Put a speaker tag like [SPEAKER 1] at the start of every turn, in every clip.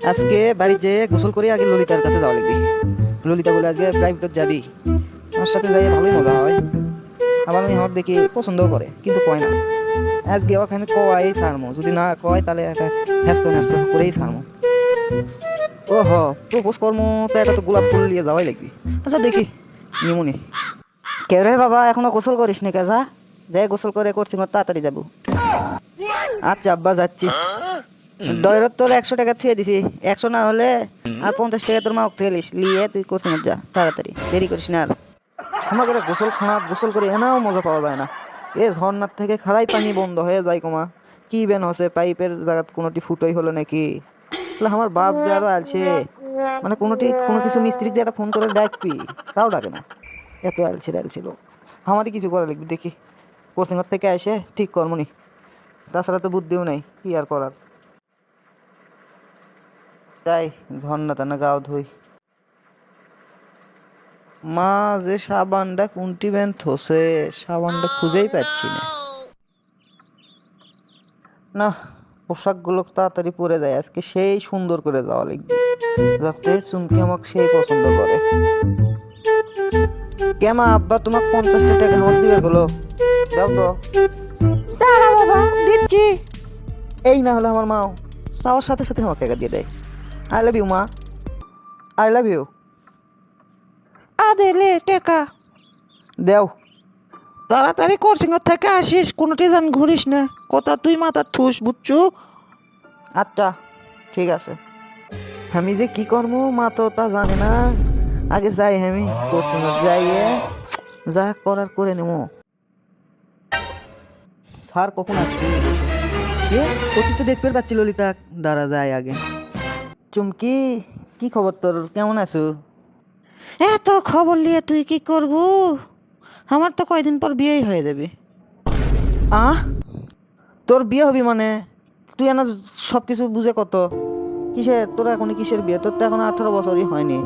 [SPEAKER 1] আজকে বাড়ি যে গোসল করে আগে ললিতার কাছে যাওয়া লাগবে। ললিতা বলে আজকে প্রাইভেট যাবি, আমার সাথে যাই ভালোই মজা হয়। আবার ওই আমাকে দেখে পছন্দও করে, কিন্তু কয় না। আজকে ওখানে কয় ছাড়মো, যদি না কয় তাহলে একটা হ্যাস্ত ন্যাস্ত করেই ছাড়মো। ও হ, প্রপোজ কর্ম তো এটা তো গোলাপ ফুল নিয়ে যাওয়াই লাগবে। আচ্ছা দেখি নিমুনি। কে রে বাবা, এখনো গোসল করিস নি? কে যা যাই গোসল করে করছি, তাড়াতাড়ি যাবো। আচ্ছা আব্বা যাচ্ছি। ডয়রত তোর 100 টাকা থুয়ে দিছি, 100 না হলে আর 50 টাকা তোর মা থেকে লিয়ে তুই করছি যা, তাড়াতাড়ি দেরি করিস না আর। আমাকে গোসল খানা গোসল করে এনাও মজা পাওয়া যায় না। এ ঝর্নার থেকে খাড়াই পানি বন্ধ হয়ে যায় কমা। কি বেন হসে, পাইপের জায়গা কোনোটি ফুটোই হলো নাকি? আমার বাপ যে আরো আছে, মানে কোনো কিছু মিস্ত্রি যে একটা ফোন করে ডাকবি তাও ডাকে না। এত আলছে লোক। আমারই কিছু করা লাগবে দেখি, কোচিং থেকে এসে ঠিক কর্মনি। তাছাড়া তো বুদ্ধিও নেই, কি আর করার। যাই ঝর্ণা টানা গাও ধুই। মা যে সাবানটা কোনটি বেন থসে, সাবানটা খুঁজেই পাচ্ছি না। না, পোশাকগুলো তাড়াতাড়ি পরে যায়, আজকে সেই সুন্দর করে যাওয়া লাগবে, যাতে চুমকি আমাকে সেই পছন্দ করে। কেমা আব্বা তোমাকে 50 টাকা আমাকে দিবে গেলো, দাও তো। দাঁড়া বাবা, দিচ্ছি। এই না হলে আমার মাও চাওয়ার সাথে সাথে আমাকে টাকা দিয়ে দেয়। আই লাভ ইউ মা, আই লাভ ইউ।
[SPEAKER 2] আদেলে টেকা
[SPEAKER 1] দেও।
[SPEAKER 2] তাড়াতাড়ি কোচিং থেকে আসিস, কোনোটি যেন ঘুরিস না, কথা তুই মাথা থুস, বুঝছু?
[SPEAKER 1] আচ্ছা ঠিক আছে। আমি যে কি করবো মা তো তা জানে না। আগে যাই, আমি কোচিং যাইয়ে যা করার করে নেবো। স্যার কখন আসবে? অতি তো দেখতে পাচ্ছি ললিতা, দাঁড়া যায় আগে। চুমকি, কি খবর তোর, কেমন আছো?
[SPEAKER 2] এত খবর নিয়ে তুই কি করবো? আমার তো কয়দিন পর বিয়েই হয়ে যাবে।
[SPEAKER 1] আহ, তোর বিয়ে হবি মানে? তুই এনা সব কিছু বুঝে কত কিসের, তোর এখন কিসের বিয়ে? তোর তো এখন 18 বছরই হয়নি।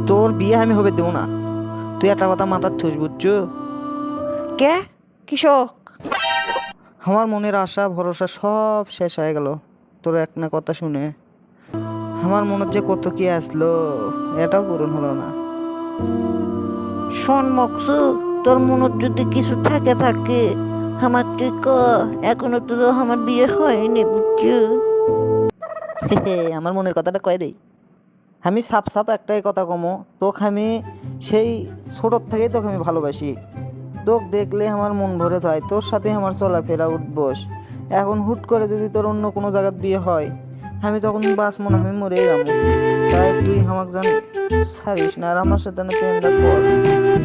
[SPEAKER 1] তোর বিয়ে আমি হবে দেবো না। তুই একটা কথা মাথার থুস, বুঝছো?
[SPEAKER 2] কে কৃষক?
[SPEAKER 1] আমার মনের আশা ভরসা সব শেষ হয়ে গেল তোর এক না কথা শুনে। আমার মনের যে কত কি আসলো, এটাও পূরণ হলো না।
[SPEAKER 2] শোন মকসু, তোর মনত যদি কিছু থাকে আমার তুই ক, এখনো তো আমার বিয়ে হয়নি, বুঝছো?
[SPEAKER 1] আমার মনের কথাটা কয়ে দেই। আমি সাপ সাপ একটাই কথা কমো, তোকে আমি সেই ছোটোর থেকেই তোকে আমি ভালোবাসি। তোকে দেখলে আমার মন ভরে যায়, তোর সাথে আমার চলাফেরা উঠবস। এখন হুট করে যদি তোর অন্য কোনো জায়গার বিয়ে হয়, আমি তখন বাঁচবো না, আমি মরেই যাবো। তাই তুই আমাকে জান ছাড়িস না, আর আমার সাথে না প্রেমটা কর।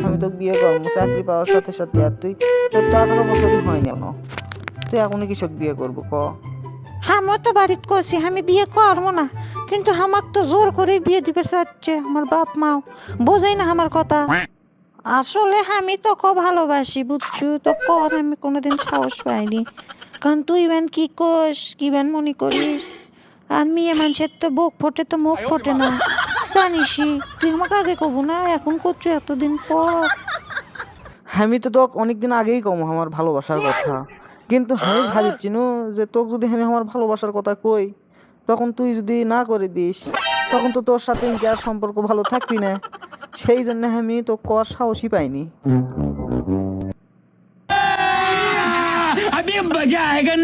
[SPEAKER 1] আমি তোকে বিয়ে করবো চাকরি পাওয়ার সাথে সাথে। আর তুই, তোর তো 18 বছরই হয়নি এখনো, তুই এখনই কৃষক বিয়ে করবো ক?
[SPEAKER 2] আমার তো বাড়িত কছি আমি বিয়ে করবো না, কিন্তু আমাক তো জোর করেই বিয়ে দিবে চাচ্ছে আমার বাপ মাও, বোঝাই না আমার কথা। আসলে আমি তোকে ভালোবাসি, বুঝছু? তো কর, আমি কোনোদিন সাহস পাইনি। কারণ তুই বেন কি কোস, কি বেন মনে করিস? আর মেয়ে মানুষের তো বুক ফোটে তো মুখ ফোটে না, জানিসই। তুই আমাকে আগে কব না, এখন করছো এতদিন পর।
[SPEAKER 1] আমি তো তোকে অনেকদিন আগেই কম আমার ভালোবাসার কথা, কিন্তু আমি ভাবিছি নু যে তোকে যদি আমি আমার ভালোবাসার কথা কই, তখন তুই যদি না করে দিস, তখন তো তোর সাথে ইনকে আর সম্পর্ক ভালো থাকবি না। সেই জন্য আমি তো কর সাহসই পাইনি।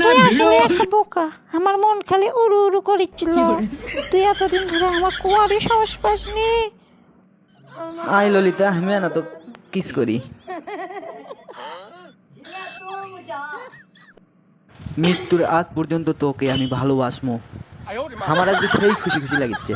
[SPEAKER 2] তুই আসলে একটা বোকা, আমার মন খালি উড়ু উড়ু করেছিল। তুই এতদিন ধরে আমার কুয়ারে সাহস পাসনি।
[SPEAKER 1] আই ললিতা, আমি না তো কিস করি। মৃত্যুর আগ পর্যন্ত তোকে আমি ভালোবাসবো। আমার আজকে সেই খুশি খুশি লাগিচ্ছে।